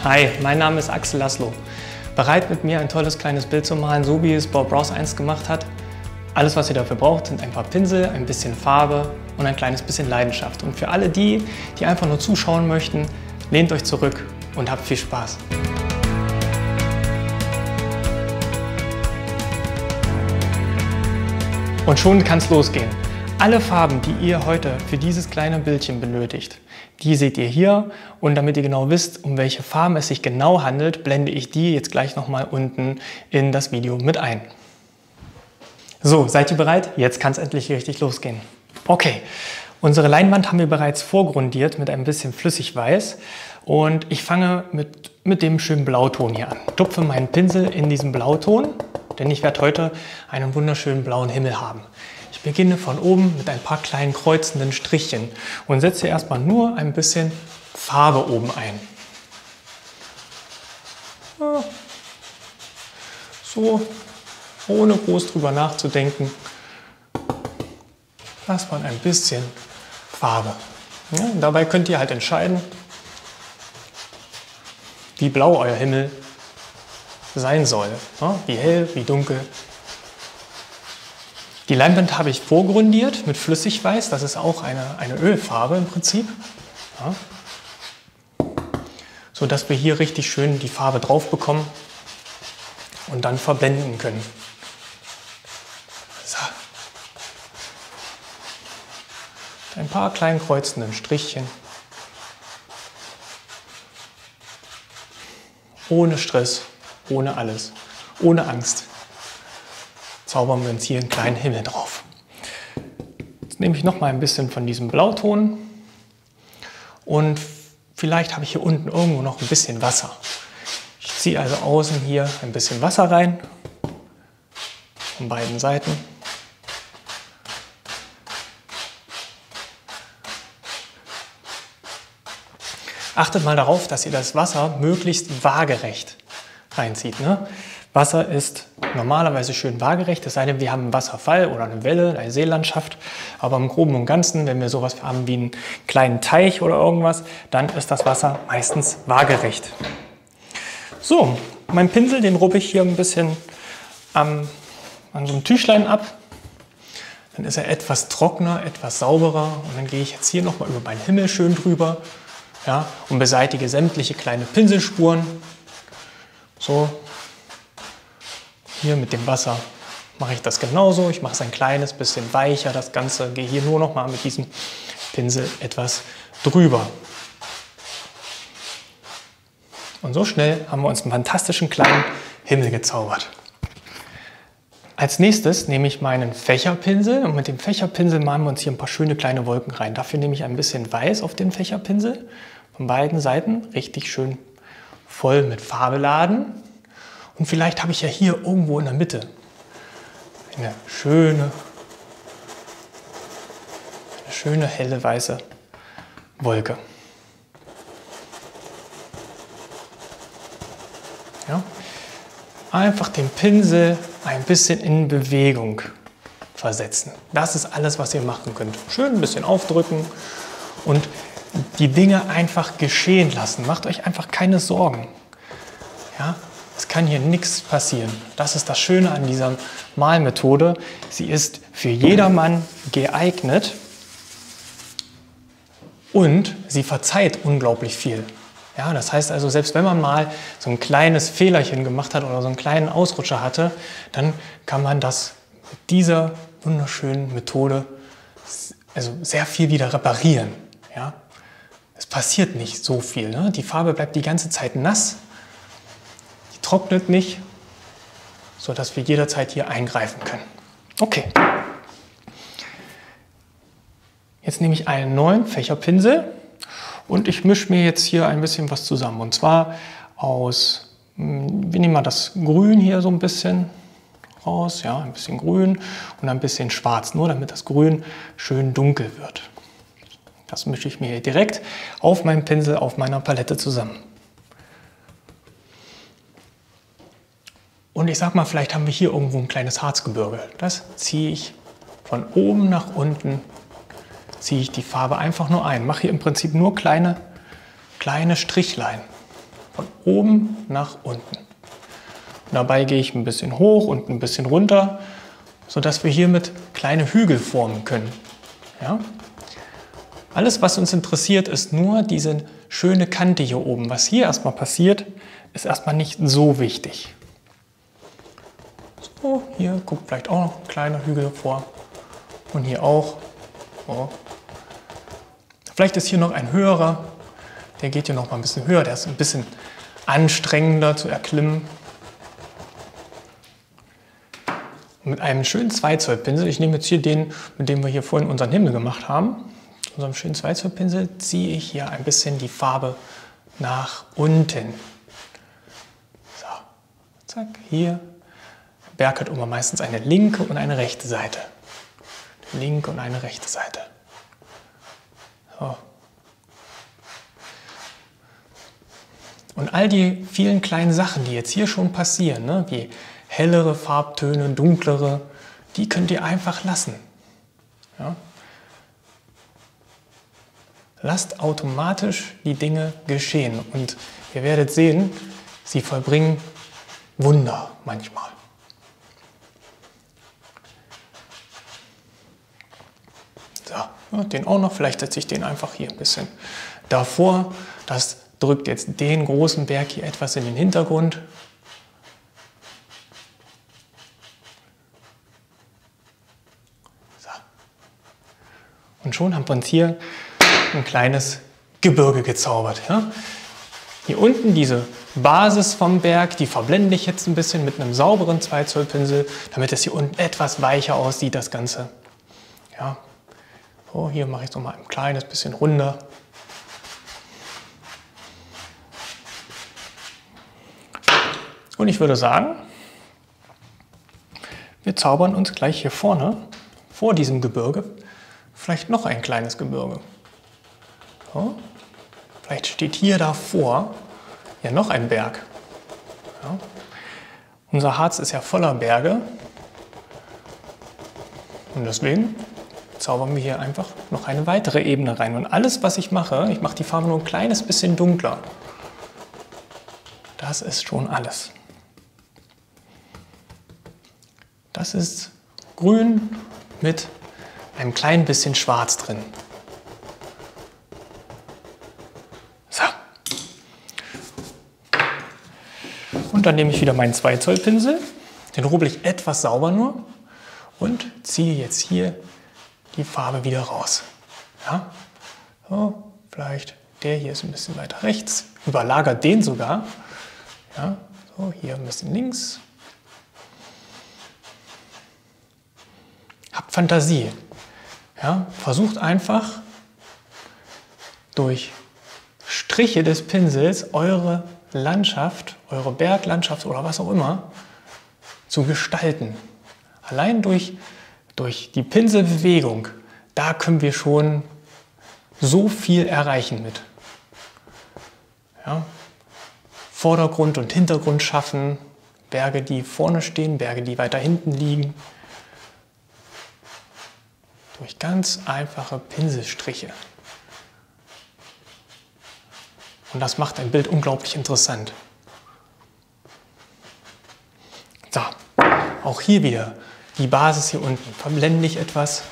Hi, mein Name ist Axel Laszlo. Bereit mit mir ein tolles kleines Bild zu malen, so wie es Bob Ross einst gemacht hat? Alles, was ihr dafür braucht, sind ein paar Pinsel, ein bisschen Farbe und ein kleines bisschen Leidenschaft. Und für alle die einfach nur zuschauen möchten, lehnt euch zurück und habt viel Spaß. Und schon kann es losgehen. Alle Farben, die ihr heute für dieses kleine Bildchen benötigt, die seht ihr hier. Und damit ihr genau wisst, um welche Farben es sich genau handelt, blende ich die jetzt gleich nochmal unten in das Video mit ein. So, seid ihr bereit? Jetzt kann es endlich richtig losgehen. Okay, unsere Leinwand haben wir bereits vorgrundiert mit ein bisschen Flüssigweiß. Und ich fange mit dem schönen Blauton hier an. Tupfe meinen Pinsel in diesen Blauton, denn ich werde heute einen wunderschönen blauen Himmel haben. Ich beginne von oben mit ein paar kleinen kreuzenden Strichchen und setze erstmal nur ein bisschen Farbe oben ein. So, ohne groß drüber nachzudenken, lasst man ein bisschen Farbe. Ja, dabei könnt ihr halt entscheiden, wie blau euer Himmel sein soll. Ja, wie hell, wie dunkel. Die Leinwand habe ich vorgrundiert mit Flüssigweiß. Das ist auch eine Ölfarbe im Prinzip. Ja. So dass wir hier richtig schön die Farbe drauf bekommen und dann verblenden können. So. Ein paar kleinen kreuzenden Strichchen. Ohne Stress, ohne alles, ohne Angst. Zaubern wir uns hier einen kleinen Himmel drauf. Jetzt nehme ich noch mal ein bisschen von diesem Blauton und vielleicht habe ich hier unten irgendwo noch ein bisschen Wasser. Ich ziehe also außen hier ein bisschen Wasser rein, von beiden Seiten. Achtet mal darauf, dass ihr das Wasser möglichst waagerecht reinzieht. Ne? Wasser ist normalerweise schön waagerecht, es sei denn, wir haben einen Wasserfall oder eine Welle, eine Seelandschaft. Aber im Groben und Ganzen, wenn wir sowas haben wie einen kleinen Teich oder irgendwas, dann ist das Wasser meistens waagerecht. So, mein Pinsel, den rubbe ich hier ein bisschen an so einem Tüchlein ab. Dann ist er etwas trockener, etwas sauberer. Und dann gehe ich jetzt hier nochmal über meinen Himmel schön drüber, ja, und beseitige sämtliche kleine Pinselspuren. So. Hier mit dem Wasser mache ich das genauso. Ich mache es ein kleines bisschen weicher, das Ganze. Gehe hier nur noch mal mit diesem Pinsel etwas drüber. Und so schnell haben wir uns einen fantastischen kleinen Himmel gezaubert. Als nächstes nehme ich meinen Fächerpinsel und mit dem Fächerpinsel malen wir uns hier ein paar schöne kleine Wolken rein. Dafür nehme ich ein bisschen Weiß auf den Fächerpinsel von beiden Seiten, richtig schön voll mit Farbe laden. Und vielleicht habe ich ja hier irgendwo in der Mitte eine schöne helle weiße Wolke. Ja? Einfach den Pinsel ein bisschen in Bewegung versetzen. Das ist alles, was ihr machen könnt. Schön ein bisschen aufdrücken und die Dinge einfach geschehen lassen. Macht euch einfach keine Sorgen. Ja? Es kann hier nichts passieren. Das ist das Schöne an dieser Malmethode. Sie ist für jedermann geeignet und sie verzeiht unglaublich viel. Ja, das heißt also, selbst wenn man mal so ein kleines Fehlerchen gemacht hat oder so einen kleinen Ausrutscher hatte, dann kann man das mit dieser wunderschönen Methode also sehr viel wieder reparieren. Ja? Es passiert nicht so viel. Ne? Die Farbe bleibt die ganze Zeit nass. Trocknet nicht, sodass wir jederzeit hier eingreifen können. Okay. Jetzt nehme ich einen neuen Fächerpinsel und ich mische mir jetzt hier ein bisschen was zusammen. Und zwar aus, wir nehmen mal das Grün hier so ein bisschen raus, ja, ein bisschen Grün und ein bisschen Schwarz, nur damit das Grün schön dunkel wird. Das mische ich mir hier direkt auf meinem Pinsel, auf meiner Palette zusammen. Und ich sag mal, vielleicht haben wir hier irgendwo ein kleines Harzgebirge. Das ziehe ich von oben nach unten, ziehe ich die Farbe einfach nur ein. Mache hier im Prinzip nur kleine Strichlein. von oben nach unten. Und dabei gehe ich ein bisschen hoch und ein bisschen runter, sodass wir hiermit kleine Hügel formen können. Ja? Alles, was uns interessiert, ist nur diese schöne Kante hier oben. Was hier erstmal passiert, ist erstmal nicht so wichtig. So, hier guckt vielleicht auch noch ein kleiner Hügel vor. Und hier auch. So. Vielleicht ist hier noch ein höherer. Der geht hier noch mal ein bisschen höher. Der ist ein bisschen anstrengender zu erklimmen. Und mit einem schönen 2 Zoll Pinsel, ich nehme jetzt hier den, mit dem wir hier vorhin unseren Himmel gemacht haben, mit unserem schönen 2 Zoll Pinsel ziehe ich hier ein bisschen die Farbe nach unten. So, zack, hier. Der Berg hat immer meistens eine linke und eine rechte Seite. Eine linke und eine rechte Seite. So. Und all die vielen kleinen Sachen, die jetzt hier schon passieren, ne, wie hellere Farbtöne, dunklere, die könnt ihr einfach lassen. Ja? Lasst automatisch die Dinge geschehen und ihr werdet sehen, sie vollbringen Wunder manchmal. So, den auch noch, vielleicht setze ich den einfach hier ein bisschen davor. Das drückt jetzt den großen Berg hier etwas in den Hintergrund. So. Und schon haben wir uns hier ein kleines Gebirge gezaubert. Ja? Hier unten diese Basis vom Berg, die verblende ich jetzt ein bisschen mit einem sauberen 2 Zoll Pinsel, damit es hier unten etwas weicher aussieht, das Ganze. Ja. So, hier mache ich es nochmal ein kleines bisschen runder. Und ich würde sagen, wir zaubern uns gleich hier vorne, vor diesem Gebirge, vielleicht noch ein kleines Gebirge. So. Vielleicht steht hier davor ja noch ein Berg. Ja. Unser Harz ist ja voller Berge. Und deswegen zaubern wir hier einfach noch eine weitere Ebene rein. Und alles, was ich mache die Farbe nur ein kleines bisschen dunkler. Das ist schon alles. Das ist grün mit einem kleinen bisschen schwarz drin. So. Und dann nehme ich wieder meinen 2 Zoll Pinsel, den rubbel ich etwas sauber nur und ziehe jetzt hier die Farbe wieder raus. Ja? So, vielleicht der hier ist ein bisschen weiter rechts, überlagert den sogar. Ja? So, hier ein bisschen links. Habt Fantasie. Ja? Versucht einfach durch Striche des Pinsels eure Landschaft, eure Berglandschaft oder was auch immer zu gestalten. Allein durch die Pinselbewegung, da können wir schon so viel erreichen mit. Ja? Vordergrund und Hintergrund schaffen, Berge, die vorne stehen, Berge, die weiter hinten liegen. Durch ganz einfache Pinselstriche. Und das macht ein Bild unglaublich interessant. So, auch hier wieder die Basis hier unten. Verblende ich etwas.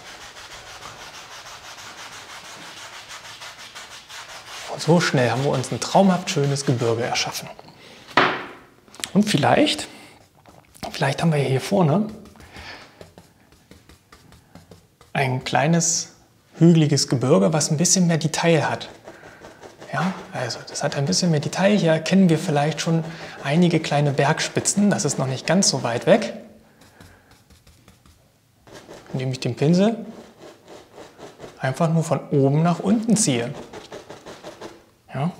Und so schnell haben wir uns ein traumhaft schönes Gebirge erschaffen. Und vielleicht haben wir hier vorne ein kleines hügeliges Gebirge, was ein bisschen mehr Detail hat. Ja, also das hat ein bisschen mehr Detail. Hier erkennen wir vielleicht schon einige kleine Bergspitzen. Das ist noch nicht ganz so weit weg. Indem ich den Pinsel einfach nur von oben nach unten ziehe. Ja.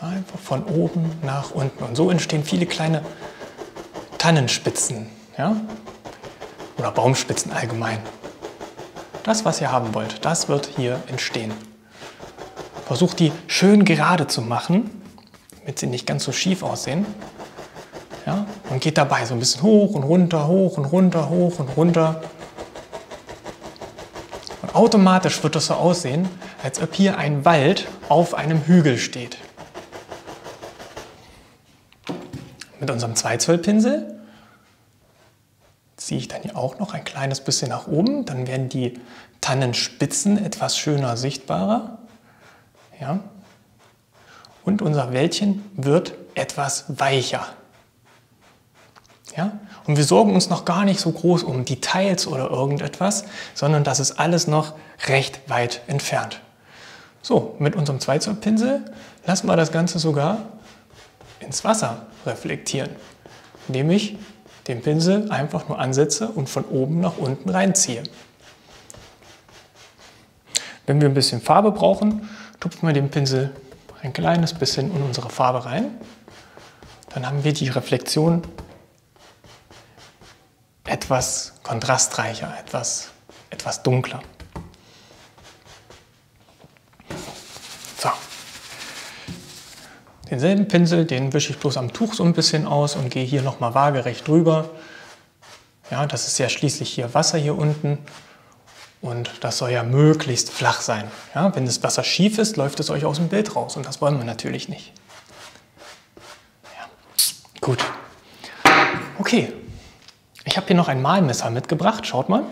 Einfach von oben nach unten. Und so entstehen viele kleine Tannenspitzen. Ja? Oder Baumspitzen allgemein. Das, was ihr haben wollt, das wird hier entstehen. Versucht die schön gerade zu machen, damit sie nicht ganz so schief aussehen. Ja? Und geht dabei so ein bisschen hoch und runter, hoch und runter, hoch und runter. Und Automatisch wird das so aussehen, als ob hier ein Wald auf einem Hügel steht. Mit unserem 2 Zoll Pinsel ziehe ich dann hier auch noch ein kleines bisschen nach oben. Dann werden die Tannenspitzen etwas schöner sichtbarer. Ja. Und unser Wäldchen wird etwas weicher. Ja. Und wir sorgen uns noch gar nicht so groß um Details oder irgendetwas, sondern das ist alles noch recht weit entfernt. So, mit unserem 2 Zoll Pinsel lassen wir das Ganze sogar ins Wasser reflektieren, indem ich den Pinsel einfach nur ansetze und von oben nach unten reinziehe. Wenn wir ein bisschen Farbe brauchen, tupfen wir den Pinsel ein kleines bisschen in unsere Farbe rein. Dann haben wir die Reflexion etwas kontrastreicher, etwas dunkler. So. Denselben Pinsel, den wische ich bloß am Tuch so ein bisschen aus und gehe hier nochmal waagerecht drüber. Ja, das ist ja schließlich hier Wasser hier unten und das soll ja möglichst flach sein. Ja, wenn das Wasser schief ist, läuft es euch aus dem Bild raus und das wollen wir natürlich nicht. Ja. Gut. Okay, ich habe hier noch ein Malmesser mitgebracht, schaut mal.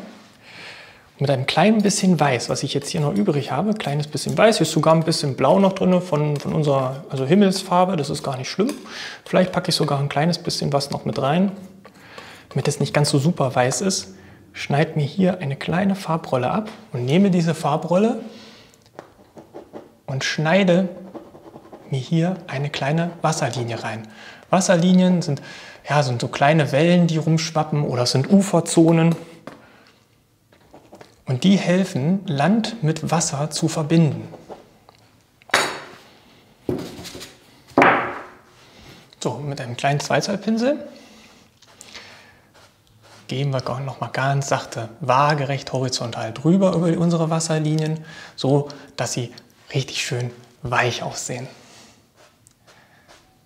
Mit einem kleinen bisschen Weiß, was ich jetzt hier noch übrig habe, kleines bisschen Weiß, hier ist sogar ein bisschen Blau noch drin von unserer Himmelsfarbe, das ist gar nicht schlimm. Vielleicht packe ich sogar ein kleines bisschen was noch mit rein, damit es nicht ganz so super weiß ist. Schneide mir hier eine kleine Farbrolle ab und nehme diese Farbrolle und schneide mir hier eine kleine Wasserlinie rein. Wasserlinien sind so kleine Wellen, die rumschwappen oder sind Uferzonen. Und die helfen, Land mit Wasser zu verbinden. So, mit einem kleinen 2 Zoll Pinsel gehen wir noch mal ganz sachte, waagerecht horizontal drüber über unsere Wasserlinien, so dass sie richtig schön weich aussehen.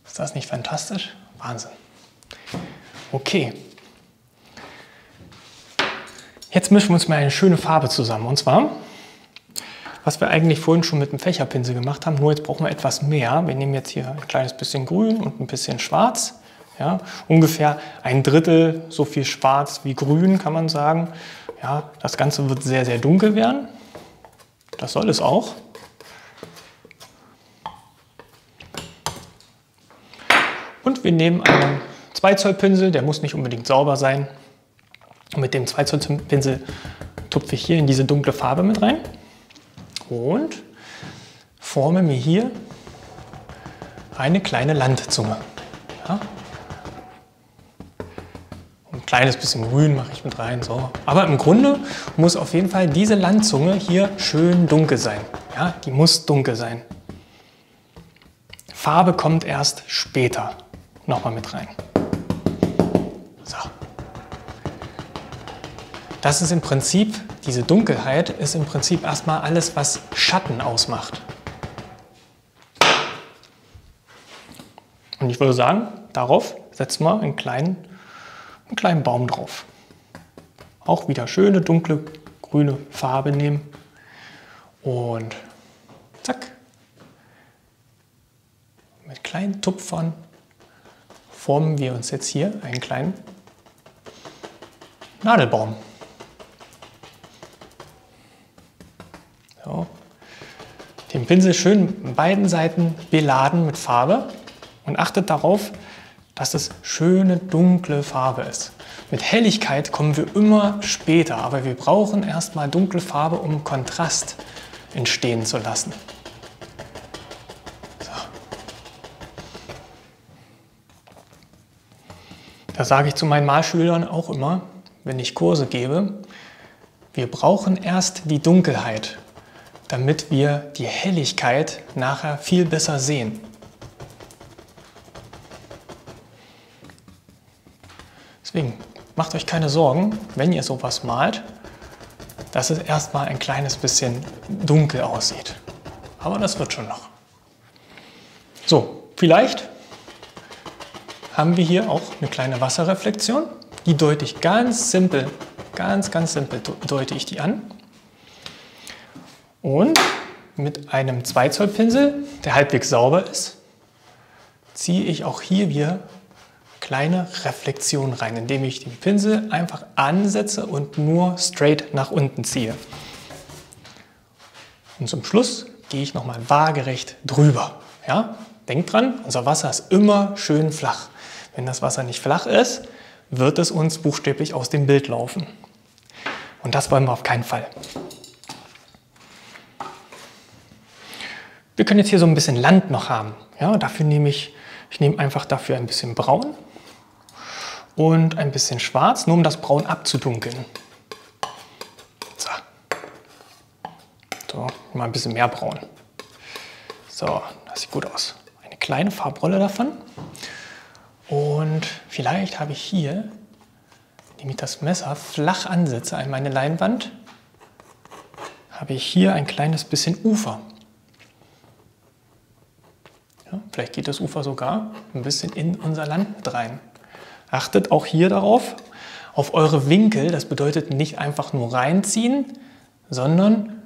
Ist das nicht fantastisch? Wahnsinn. Okay. Jetzt mischen wir uns mal eine schöne Farbe zusammen. Und zwar, was wir eigentlich vorhin schon mit dem Fächerpinsel gemacht haben, nur jetzt brauchen wir etwas mehr. Wir nehmen jetzt hier ein kleines bisschen Grün und ein bisschen Schwarz. Ja, ungefähr 1/3 so viel Schwarz wie Grün, kann man sagen. Ja, das Ganze wird sehr, sehr dunkel werden. Das soll es auch. Und wir nehmen einen 2 Zoll Pinsel, der muss nicht unbedingt sauber sein. Und mit dem 2 Zoll Pinsel tupfe ich hier in diese dunkle Farbe mit rein und forme mir hier eine kleine Landzunge. Ja. Ein kleines bisschen Grün mache ich mit rein. So. Aber im Grunde muss auf jeden Fall diese Landzunge hier schön dunkel sein. Ja, die muss dunkel sein. Farbe kommt erst später nochmal mit rein. So. Das ist im Prinzip, diese Dunkelheit ist im Prinzip erstmal alles, was Schatten ausmacht. Und ich würde sagen, darauf setzen wir einen kleinen Baum drauf. Auch wieder schöne, dunkle, grüne Farbe nehmen. Und zack. Mit kleinen Tupfern formen wir uns jetzt hier einen kleinen Nadelbaum. So. Den Pinsel schön an beiden Seiten beladen mit Farbe und achtet darauf, dass es schöne dunkle Farbe ist. Mit Helligkeit kommen wir immer später, aber wir brauchen erstmal dunkle Farbe, um Kontrast entstehen zu lassen. So. Das sage ich zu meinen Malschülern auch immer, wenn ich Kurse gebe. Wir brauchen erst die Dunkelheit, damit wir die Helligkeit nachher viel besser sehen. Deswegen macht euch keine Sorgen, wenn ihr sowas malt, dass es erstmal ein kleines bisschen dunkel aussieht. Aber das wird schon noch. So, vielleicht haben wir hier auch eine kleine Wasserreflexion. Die deute ich ganz simpel, ganz simpel deute ich die an. Und mit einem 2 Zoll Pinsel, der halbwegs sauber ist, ziehe ich auch hier wieder kleine Reflexionen rein, indem ich den Pinsel einfach ansetze und nur straight nach unten ziehe. Und zum Schluss gehe ich nochmal waagerecht drüber. Ja? Denkt dran, unser Wasser ist immer schön flach. Wenn das Wasser nicht flach ist, wird es uns buchstäblich aus dem Bild laufen. Und das wollen wir auf keinen Fall. Wir können jetzt hier so ein bisschen Land noch haben. Ja, dafür ich nehme einfach dafür ein bisschen Braun und ein bisschen Schwarz, nur um das Braun abzudunkeln. So, mal ein bisschen mehr Braun. So, das sieht gut aus. Eine kleine Farbrolle davon. Und vielleicht habe ich hier, indem ich das Messer flach ansetze an meine Leinwand, habe ich hier ein kleines bisschen Ufer. Ja, vielleicht geht das Ufer sogar ein bisschen in unser Land mit rein. Achtet auch hier darauf, auf eure Winkel. Das bedeutet nicht einfach nur reinziehen, sondern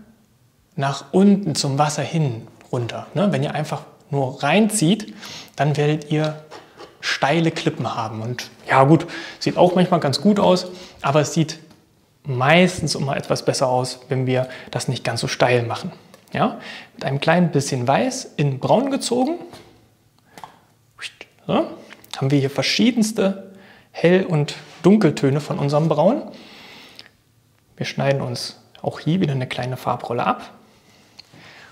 nach unten zum Wasser hin runter. Wenn ihr einfach nur reinzieht, dann werdet ihr steile Klippen haben. Und ja gut, sieht auch manchmal ganz gut aus, aber es sieht meistens immer etwas besser aus, wenn wir das nicht ganz so steil machen. Ja? Mit einem kleinen bisschen Weiß in Braun gezogen. So, haben wir hier verschiedenste Hell- und Dunkeltöne von unserem Braun. Wir schneiden uns auch hier wieder eine kleine Farbrolle ab.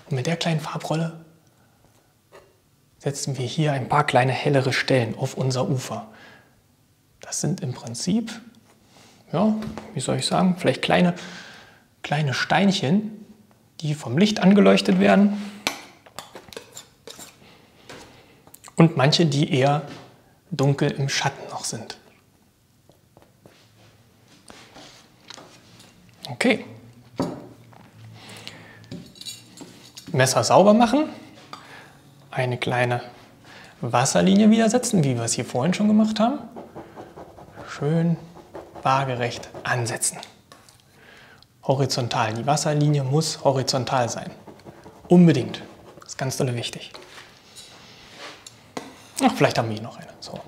Und mit der kleinen Farbrolle setzen wir hier ein paar kleine hellere Stellen auf unser Ufer. Das sind im Prinzip, ja, wie soll ich sagen, vielleicht kleine Steinchen, die vom Licht angeleuchtet werden. Und manche, die eher dunkel im Schatten noch sind. Okay. Messer sauber machen, eine kleine Wasserlinie wieder setzen, wie wir es hier vorhin schon gemacht haben. Schön waagerecht ansetzen. Horizontal. Die Wasserlinie muss horizontal sein. Unbedingt. Das ist ganz doll wichtig. Ach, vielleicht haben wir hier noch eine. So.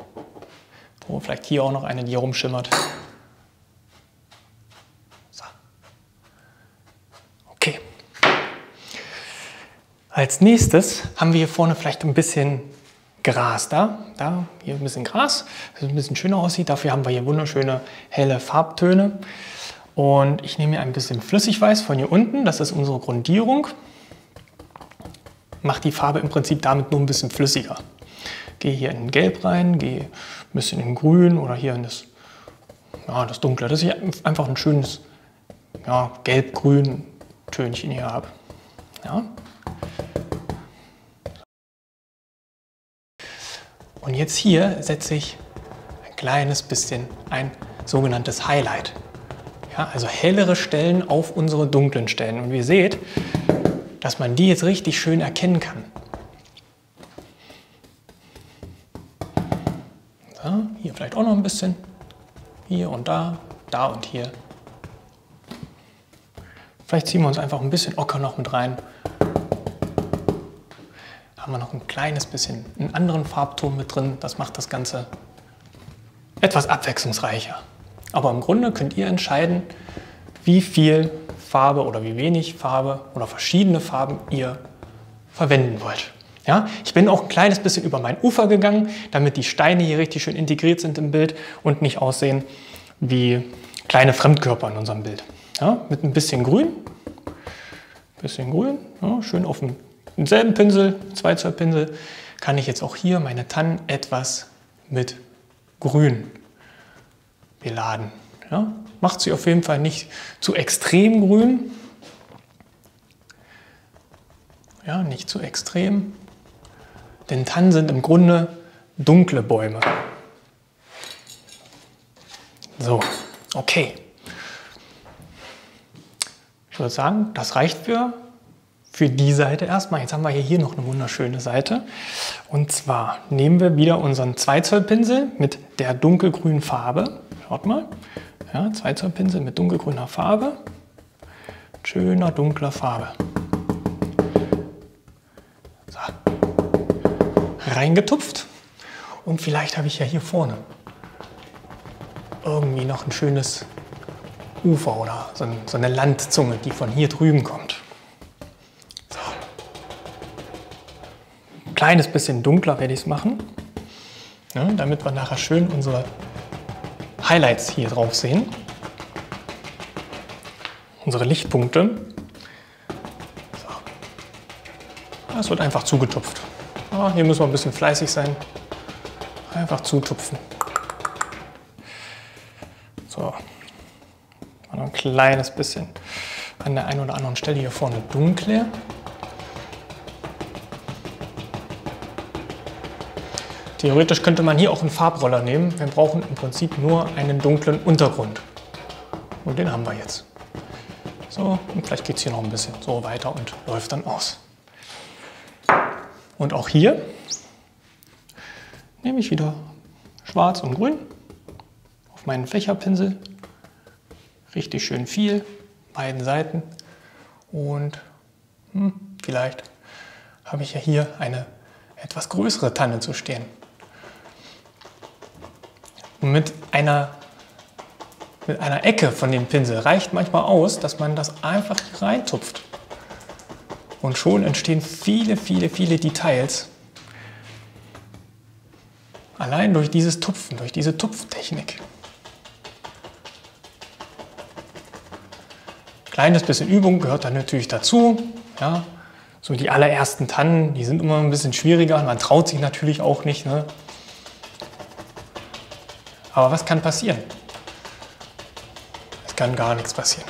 Oh, vielleicht hier auch noch eine, die hier rumschimmert. So. Okay. Als nächstes haben wir hier vorne vielleicht ein bisschen Gras. Hier ein bisschen Gras, das ein bisschen schöner aussieht. Dafür haben wir hier wunderschöne helle Farbtöne. Und ich nehme hier ein bisschen Flüssigweiß von hier unten. Das ist unsere Grundierung. Mache die Farbe im Prinzip damit nur ein bisschen flüssiger. Gehe hier in Gelb rein, gehe ein bisschen in Grün oder hier in das Dunkle, dass ich einfach ein schönes Gelb-Grün Tönchen hier habe. Ja. Und jetzt hier setze ich ein kleines bisschen ein sogenanntes Highlight. Ja, also hellere Stellen auf unsere dunklen Stellen. Und ihr seht, dass man die jetzt richtig schön erkennen kann. So, hier vielleicht auch noch ein bisschen. Hier und da und hier. Vielleicht ziehen wir uns einfach ein bisschen Ocker noch mit rein. Haben wir noch ein kleines bisschen einen anderen Farbton mit drin. Das macht das Ganze etwas abwechslungsreicher. Aber im Grunde könnt ihr entscheiden, wie viel Farbe oder wie wenig Farbe oder verschiedene Farben ihr verwenden wollt. Ja, ich bin auch ein kleines bisschen über mein Ufer gegangen, damit die Steine hier richtig schön integriert sind im Bild und nicht aussehen wie kleine Fremdkörper in unserem Bild. Ja, mit ein bisschen Grün, ja, schön auf demselben Pinsel, 2 Zoll Pinsel, kann ich jetzt auch hier meine Tannen etwas mit Grün beladen. Ja, macht sie auf jeden Fall nicht zu extrem grün. Ja, nicht zu extrem. Denn Tannen sind im Grunde dunkle Bäume. So, okay. Ich würde sagen, das reicht für die Seite erstmal. Jetzt haben wir hier noch eine wunderschöne Seite. Und zwar nehmen wir wieder unseren 2 Zoll Pinsel mit der dunkelgrünen Farbe. Schaut mal. Ja, 2 Zoll Pinsel mit dunkelgrüner Farbe. Schöner dunkler Farbe. reingetupft. Und vielleicht habe ich ja hier vorne irgendwie noch ein schönes Ufer oder so eine Landzunge, die von hier drüben kommt. So. Ein kleines bisschen dunkler werde ich es machen, ja, damit wir nachher schön unsere Highlights hier drauf sehen. Unsere Lichtpunkte. So. Es wird einfach zugetupft. Ja, hier müssen wir ein bisschen fleißig sein. Einfach zutupfen. So. Noch ein kleines bisschen an der einen oder anderen Stelle hier vorne dunkler. Theoretisch könnte man hier auch einen Farbroller nehmen. Wir brauchen im Prinzip nur einen dunklen Untergrund. Und den haben wir jetzt. So, und vielleicht geht es hier noch ein bisschen so weiter und läuft dann aus. Und auch hier nehme ich wieder Schwarz und Grün auf meinen Fächerpinsel. Richtig schön viel, beiden Seiten. Und vielleicht habe ich ja hier eine etwas größere Tanne zu stehen. Und mit einer Ecke von dem Pinsel reicht manchmal aus, dass man das einfach hier reintupft. Und schon entstehen viele, viele, viele Details. Allein durch dieses Tupfen, durch diese Tupftechnik. Kleines bisschen Übung gehört dann natürlich dazu. Ja, so die allerersten Tannen, die sind immer ein bisschen schwieriger. Man traut sich natürlich auch nicht. Ne? Aber was kann passieren? Es kann gar nichts passieren.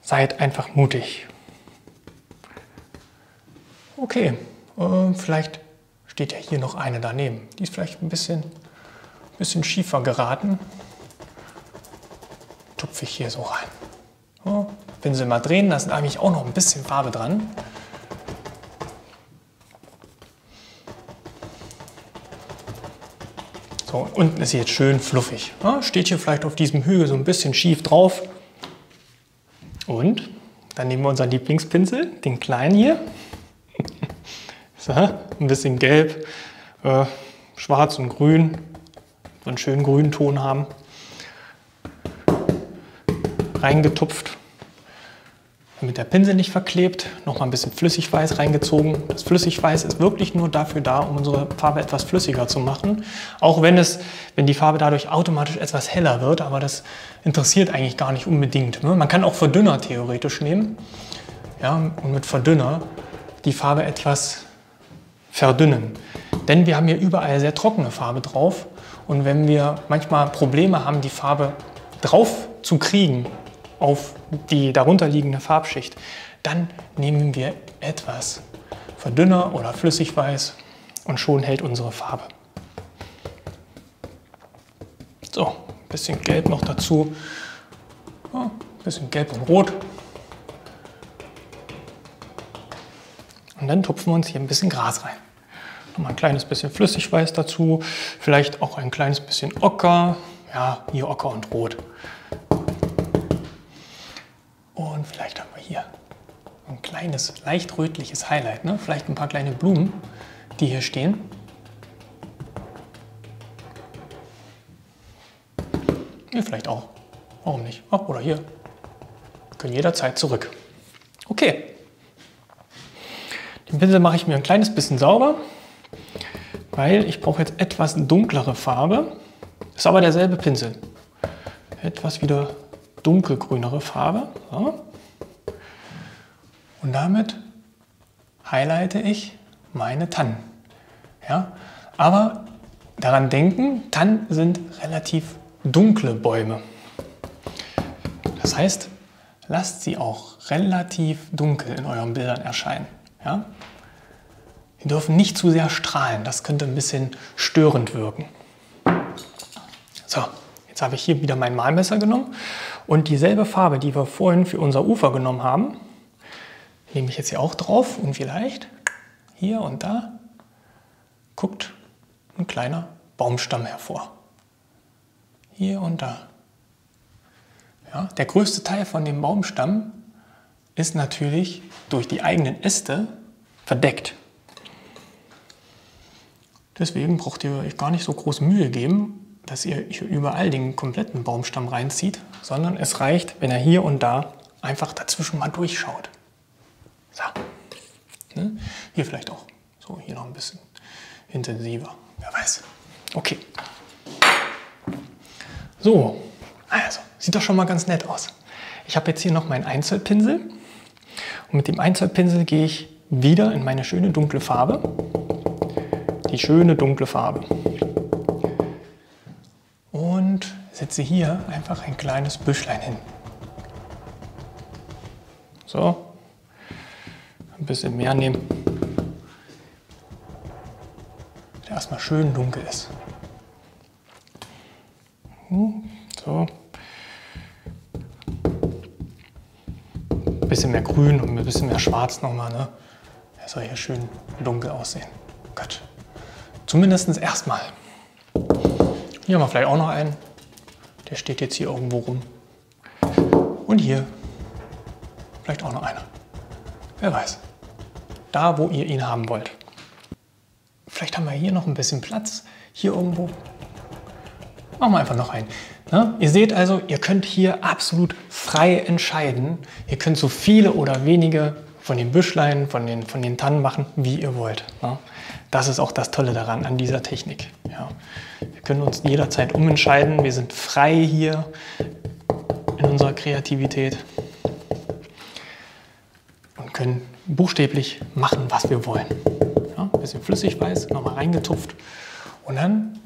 Seid einfach mutig. Okay, vielleicht steht ja hier noch eine daneben. Die ist vielleicht ein bisschen schiefer geraten. Tupfe ich hier so rein. So, Pinsel mal drehen, da ist eigentlich auch noch ein bisschen Farbe dran. So, unten ist sie jetzt schön fluffig. Ja, steht hier vielleicht auf diesem Hügel so ein bisschen schief drauf. Und dann nehmen wir unseren Lieblingspinsel, den kleinen hier. So, ein bisschen gelb, schwarz und grün, so einen schönen grünen Ton haben. Reingetupft, damit der Pinsel nicht verklebt. Noch mal ein bisschen Flüssigweiß reingezogen. Das Flüssigweiß ist wirklich nur dafür da, um unsere Farbe etwas flüssiger zu machen. Auch wenn die Farbe dadurch automatisch etwas heller wird, aber das interessiert eigentlich gar nicht unbedingt. Man kann auch Verdünner theoretisch nehmen, ja, und mit Verdünner die Farbe etwas verdünnen. Denn wir haben hier überall sehr trockene Farbe drauf. Und wenn wir manchmal Probleme haben, die Farbe drauf zu kriegen auf die darunterliegende Farbschicht, dann nehmen wir etwas Verdünner oder Flüssigweiß und schon hält unsere Farbe. So, ein bisschen Gelb noch dazu, ja, ein bisschen Gelb und Rot. Und dann tupfen wir uns hier ein bisschen Gras rein. Nochmal ein kleines bisschen Flüssigweiß dazu, vielleicht auch ein kleines bisschen Ocker, ja, hier Ocker und Rot. Und vielleicht haben wir hier ein kleines, leicht rötliches Highlight, ne? Vielleicht ein paar kleine Blumen, die hier stehen. Hier vielleicht auch. Warum nicht? Oh, oder hier. Wir können jederzeit zurück. Okay. Den Pinsel mache ich mir ein kleines bisschen sauber, weil ich brauche jetzt etwas dunklere Farbe. Ist aber derselbe Pinsel. Etwas wieder dunkelgrünere Farbe. So. Und damit highlighte ich meine Tannen. Ja? Aber daran denken, Tannen sind relativ dunkle Bäume. Das heißt, lasst sie auch relativ dunkel in euren Bildern erscheinen. Ja? Die dürfen nicht zu sehr strahlen, das könnte ein bisschen störend wirken. So, jetzt habe ich hier wieder mein Malmesser genommen und dieselbe Farbe, die wir vorhin für unser Ufer genommen haben, nehme ich jetzt hier auch drauf und vielleicht hier und da guckt ein kleiner Baumstamm hervor. Hier und da. Ja, der größte Teil von dem Baumstamm ist natürlich durch die eigenen Äste verdeckt. Deswegen braucht ihr euch gar nicht so groß Mühe geben, dass ihr hier überall den kompletten Baumstamm reinzieht, sondern es reicht, wenn ihr hier und da einfach dazwischen mal durchschaut. So. Ne? Hier vielleicht auch. So, hier noch ein bisschen intensiver. Wer weiß. Okay. So, also, sieht doch schon mal ganz nett aus. Ich habe jetzt hier noch meinen Einzelpinsel. Und mit dem Einzelpinsel gehe ich wieder in meine schöne dunkle Farbe. Die schöne dunkle Farbe. Und setze hier einfach ein kleines Büschlein hin. So. Ein bisschen mehr nehmen. Der erstmal schön dunkel ist. So. Ein bisschen mehr grün und ein bisschen mehr schwarz nochmal, ne? Er soll hier schön dunkel aussehen. Gut. Zumindest erstmal. Hier haben wir vielleicht auch noch einen. Der steht jetzt hier irgendwo rum. Und hier vielleicht auch noch einer. Wer weiß. Da, wo ihr ihn haben wollt. Vielleicht haben wir hier noch ein bisschen Platz. Hier irgendwo. Machen wir einfach noch einen. Ja, ihr seht also, ihr könnt hier absolut frei entscheiden. Ihr könnt so viele oder wenige von den Büschlein, von den Tannen machen, wie ihr wollt. Ja, das ist auch das Tolle daran, an dieser Technik. Ja, wir können uns jederzeit umentscheiden. Wir sind frei hier in unserer Kreativität und können buchstäblich machen, was wir wollen. Ja, ein bisschen Flüssigweiß, nochmal reingetupft und dann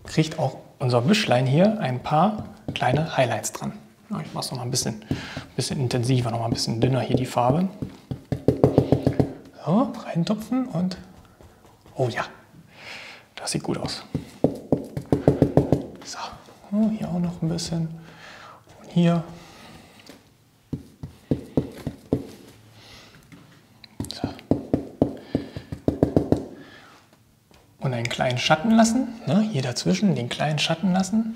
kriegt auch unser Büschlein hier ein paar kleine Highlights dran. Ja, ich mache es noch mal ein bisschen intensiver, noch mal ein bisschen dünner hier die Farbe. So, reintupfen und oh ja, das sieht gut aus. So, hier auch noch ein bisschen und hier. So. Und einen kleinen Schatten lassen, ne, hier dazwischen den kleinen Schatten lassen.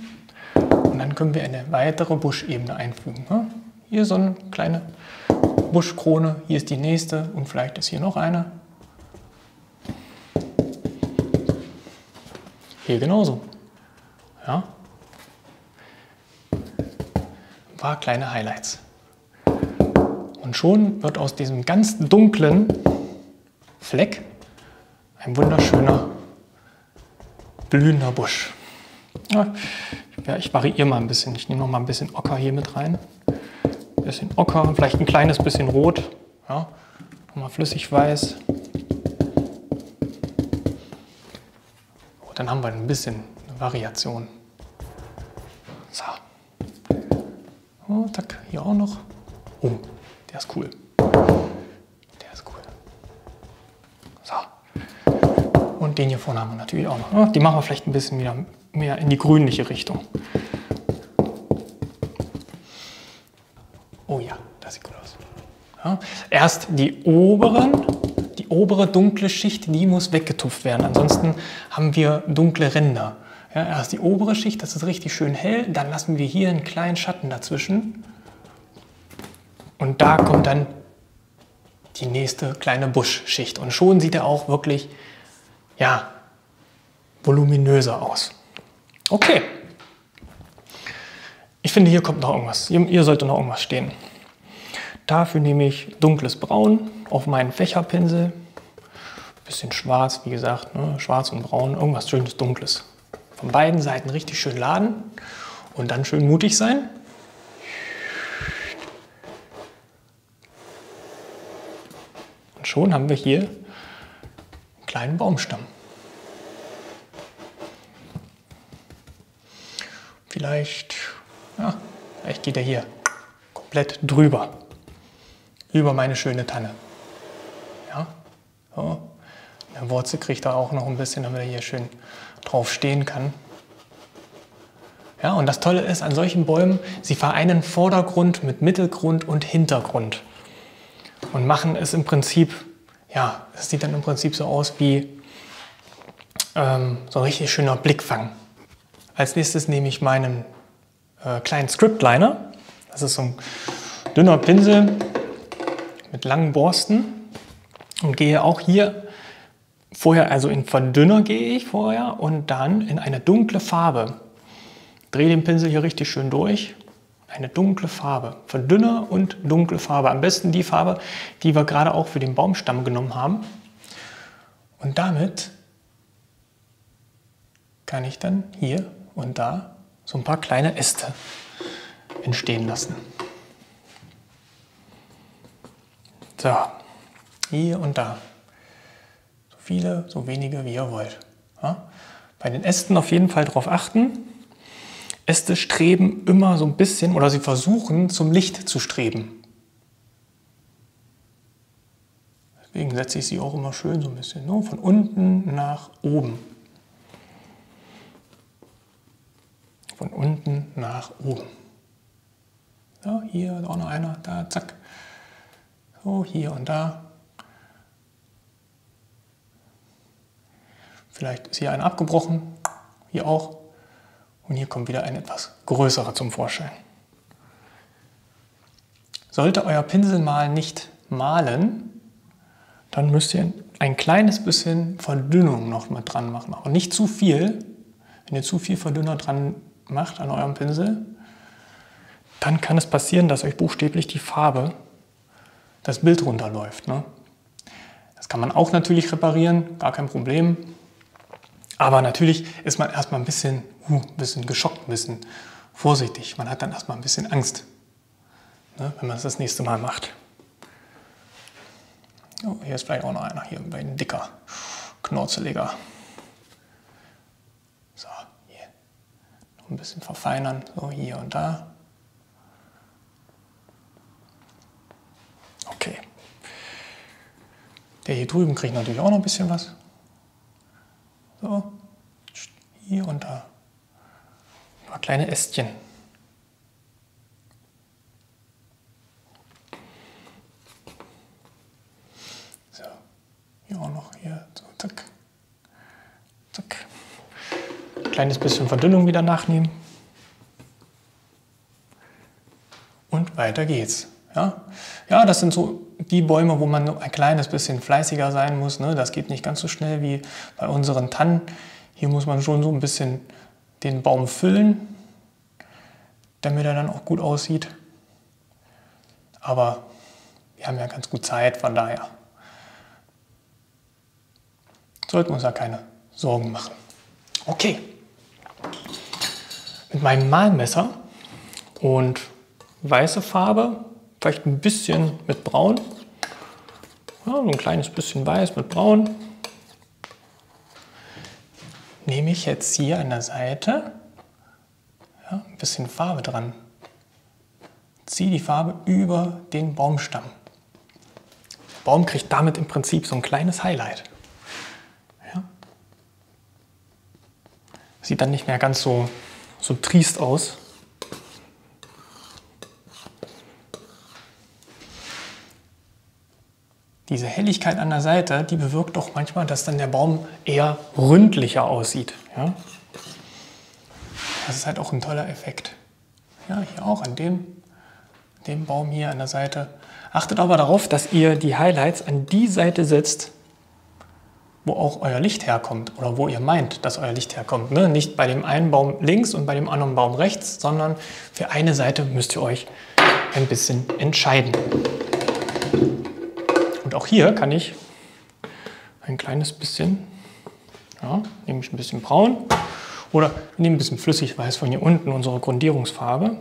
Und dann können wir eine weitere Buschebene einfügen. Ne? Hier so eine kleine Buschkrone, hier ist die nächste und vielleicht ist hier noch eine. Hier genauso. Ja. Ein paar kleine Highlights. Und schon wird aus diesem ganz dunklen Fleck ein wunderschöner blühender Busch. Ja, ich variiere mal ein bisschen. Ich nehme noch mal ein bisschen Ocker hier mit rein. Ein bisschen Ocker, vielleicht ein kleines bisschen Rot. Ja, nochmal flüssig weiß. Dann haben wir ein bisschen Variation. So. Oh, zack, hier auch noch. Oh, der ist cool. Der ist cool. So. Und den hier vorne haben wir natürlich auch noch. Die machen wir vielleicht ein bisschen wieder mehr in die grünliche Richtung. Oh ja, das sieht gut aus. Ja, erst die obere dunkle Schicht, die muss weggetupft werden. Ansonsten haben wir dunkle Ränder. Ja, erst die obere Schicht, das ist richtig schön hell. Dann lassen wir hier einen kleinen Schatten dazwischen. Und da kommt dann die nächste kleine Buschschicht. Und schon sieht er auch wirklich, ja, voluminöser aus. Okay. Ich finde, hier kommt noch irgendwas. Hier sollte noch irgendwas stehen. Dafür nehme ich dunkles Braun auf meinen Fächerpinsel. Bisschen schwarz, wie gesagt, ne? Schwarz und braun, irgendwas schönes Dunkles. Von beiden Seiten richtig schön laden und dann schön mutig sein. Und schon haben wir hier einen kleinen Baumstamm. Vielleicht geht er hier komplett drüber. Über meine schöne Tanne. Ja, so. Eine Wurzel kriegt er auch noch ein bisschen, damit er hier schön drauf stehen kann. Ja, und das Tolle ist an solchen Bäumen, sie vereinen Vordergrund mit Mittelgrund und Hintergrund. Und machen es im Prinzip, ja, es sieht dann im Prinzip so aus wie so ein richtig schöner Blickfang. Als nächstes nehme ich meinen kleinen Scriptliner. Das ist so ein dünner Pinsel mit langen Borsten und gehe auch hier Vorher also in Verdünner gehe ich vorher und dann in eine dunkle Farbe. Drehe den Pinsel hier richtig schön durch. Eine dunkle Farbe. Verdünner und dunkle Farbe. Am besten die Farbe, die wir gerade auch für den Baumstamm genommen haben. Und damit kann ich dann hier und da so ein paar kleine Äste entstehen lassen. So, hier und da. So viele, so wenige, wie ihr wollt. Ja? Bei den Ästen auf jeden Fall darauf achten. Äste streben immer so ein bisschen, oder sie versuchen zum Licht zu streben. Deswegen setze ich sie auch immer schön so ein bisschen, ne? Von unten nach oben. Von unten nach oben. So, hier auch noch einer, da, zack. So, hier und da. Vielleicht ist hier einer abgebrochen, hier auch. Und hier kommt wieder ein etwas größerer zum Vorschein. Sollte euer Pinsel mal nicht malen, dann müsst ihr ein kleines bisschen Verdünnung noch mit dran machen. Aber nicht zu viel. Wenn ihr zu viel Verdünner dran macht an eurem Pinsel, dann kann es passieren, dass euch buchstäblich die Farbe, das Bild runterläuft. Ne? Das kann man auch natürlich reparieren, gar kein Problem. Aber natürlich ist man erstmal ein bisschen geschockt, ein bisschen vorsichtig. Man hat dann erstmal ein bisschen Angst, ne, wenn man es das nächste Mal macht. Oh, hier ist vielleicht auch noch einer, hier ein dicker, knorzeliger. So, hier. Noch ein bisschen verfeinern, so hier und da. Okay. Der hier drüben kriegt natürlich auch noch ein bisschen was. So, hier und da. Ein paar kleine Ästchen. So, hier auch noch, hier, so, zack, zack. Ein kleines bisschen Verdünnung wieder nachnehmen. Und weiter geht's. Ja, ja, das sind so die Bäume, wo man nur ein kleines bisschen fleißiger sein muss. Ne? Das geht nicht ganz so schnell wie bei unseren Tannen. Hier muss man schon so ein bisschen den Baum füllen, damit er dann auch gut aussieht. Aber wir haben ja ganz gut Zeit, von daher sollten wir uns da keine Sorgen machen. Okay, mit meinem Malmesser und weiße Farbe, vielleicht ein bisschen mit Braun, ja, so ein kleines bisschen weiß mit Braun, nehme ich jetzt hier an der Seite ein bisschen Farbe dran. Ziehe die Farbe über den Baumstamm. Der Baum kriegt damit im Prinzip so ein kleines Highlight. Ja. Sieht dann nicht mehr ganz so triest aus. Diese Helligkeit an der Seite, die bewirkt auch manchmal, dass dann der Baum eher ründlicher aussieht. Ja? Das ist halt auch ein toller Effekt. Ja, hier auch an dem Baum hier an der Seite. Achtet aber darauf, dass ihr die Highlights an die Seite setzt, wo auch euer Licht herkommt oder wo ihr meint, dass euer Licht herkommt. Ne? Nicht bei dem einen Baum links und bei dem anderen Baum rechts, sondern für eine Seite müsst ihr euch ein bisschen entscheiden. Und auch hier kann ich ein kleines bisschen, ja, nehme ich ein bisschen braun oder nehme ein bisschen Flüssigweiß von hier unten, unsere Grundierungsfarbe.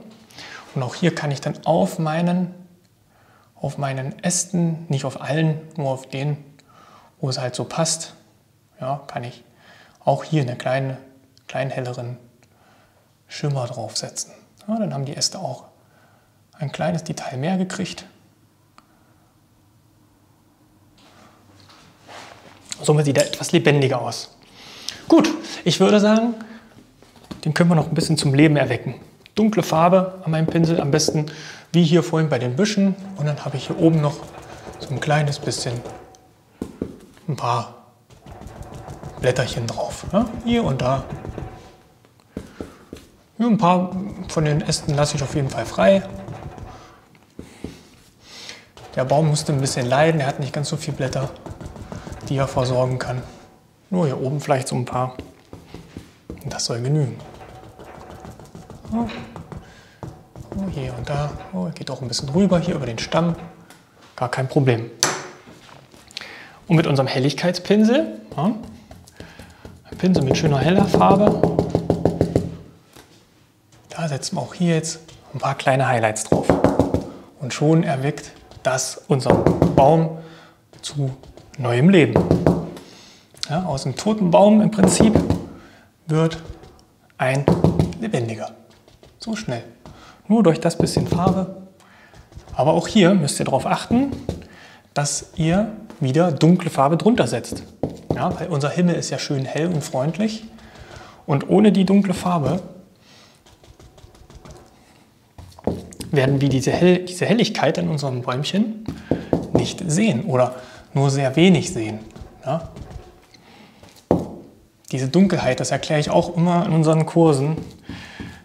Und auch hier kann ich dann auf meinen Ästen, nicht auf allen, nur auf denen, wo es halt so passt, ja, kann ich auch hier einen kleinen helleren Schimmer draufsetzen. Ja, dann haben die Äste auch ein kleines Detail mehr gekriegt. Somit sieht er etwas lebendiger aus. Gut, ich würde sagen, den können wir noch ein bisschen zum Leben erwecken. Dunkle Farbe an meinem Pinsel, am besten wie hier vorhin bei den Büschen. Und dann habe ich hier oben noch so ein kleines bisschen, ein paar Blätterchen drauf. Ja, hier und da. Ja, ein paar von den Ästen lasse ich auf jeden Fall frei. Der Baum musste ein bisschen leiden, er hat nicht ganz so viele Blätter. die er versorgen kann. Nur hier oben vielleicht so ein paar. Und das soll genügen. Oh, hier und da. Oh, geht auch ein bisschen rüber hier über den Stamm. Gar kein Problem. Und mit unserem Helligkeitspinsel, ja, ein Pinsel mit schöner heller Farbe, da setzen wir auch hier jetzt ein paar kleine Highlights drauf. Und schon erweckt das unseren Baum zu neuem Leben. Ja, aus einem toten Baum im Prinzip wird ein lebendiger. So schnell. Nur durch das bisschen Farbe. Aber auch hier müsst ihr darauf achten, dass ihr wieder dunkle Farbe drunter setzt. Ja, weil unser Himmel ist ja schön hell und freundlich. Und ohne die dunkle Farbe werden wir diese Helligkeit in unserem Bäumchen nicht sehen oder nur sehr wenig sehen. Ja? Diese Dunkelheit, das erkläre ich auch immer in unseren Kursen.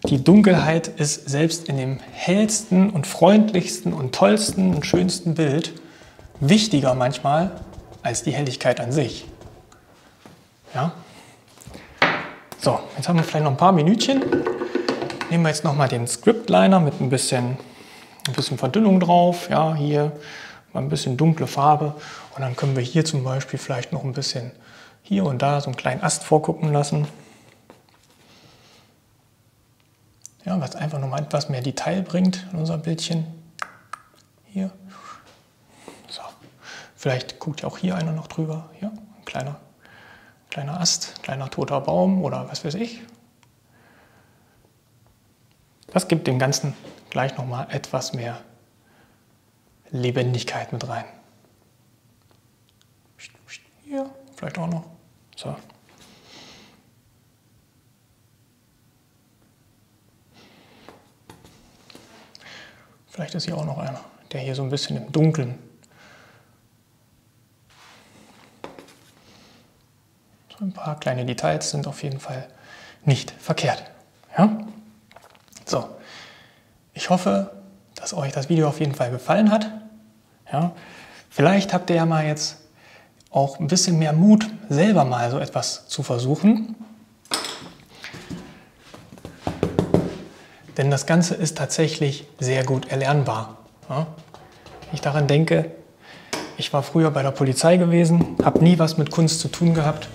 Die Dunkelheit ist selbst in dem hellsten und freundlichsten und tollsten und schönsten Bild wichtiger manchmal als die Helligkeit an sich. Ja? So, jetzt haben wir vielleicht noch ein paar Minütchen. Nehmen wir jetzt nochmal den Script Liner mit ein bisschen Verdünnung drauf. Ja, hier mal ein bisschen dunkle Farbe. Und dann können wir hier zum Beispiel vielleicht noch ein bisschen hier und da so einen kleinen Ast vorgucken lassen. Ja, was einfach nochmal etwas mehr Detail bringt in unser Bildchen. Hier. So. Vielleicht guckt ja auch hier einer noch drüber. Hier, ein kleiner Ast, kleiner toter Baum oder was weiß ich. Das gibt dem Ganzen gleich nochmal etwas mehr Lebendigkeit mit rein. Hier, vielleicht auch noch. So. Vielleicht ist hier auch noch einer, der hier so ein bisschen im Dunkeln. So ein paar kleine Details sind auf jeden Fall nicht verkehrt. Ja? So, ich hoffe, dass euch das Video auf jeden Fall gefallen hat. Ja? Vielleicht habt ihr ja mal jetzt auch ein bisschen mehr Mut, selber mal so etwas zu versuchen. Denn das Ganze ist tatsächlich sehr gut erlernbar. Ja? Wenn ich daran denke, ich war früher bei der Polizei gewesen, habe nie was mit Kunst zu tun gehabt.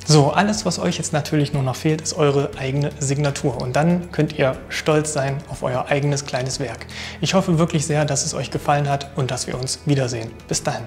So, alles, was euch jetzt natürlich nur noch fehlt, ist eure eigene Signatur. Und dann könnt ihr stolz sein auf euer eigenes kleines Werk. Ich hoffe wirklich sehr, dass es euch gefallen hat und dass wir uns wiedersehen. Bis dahin.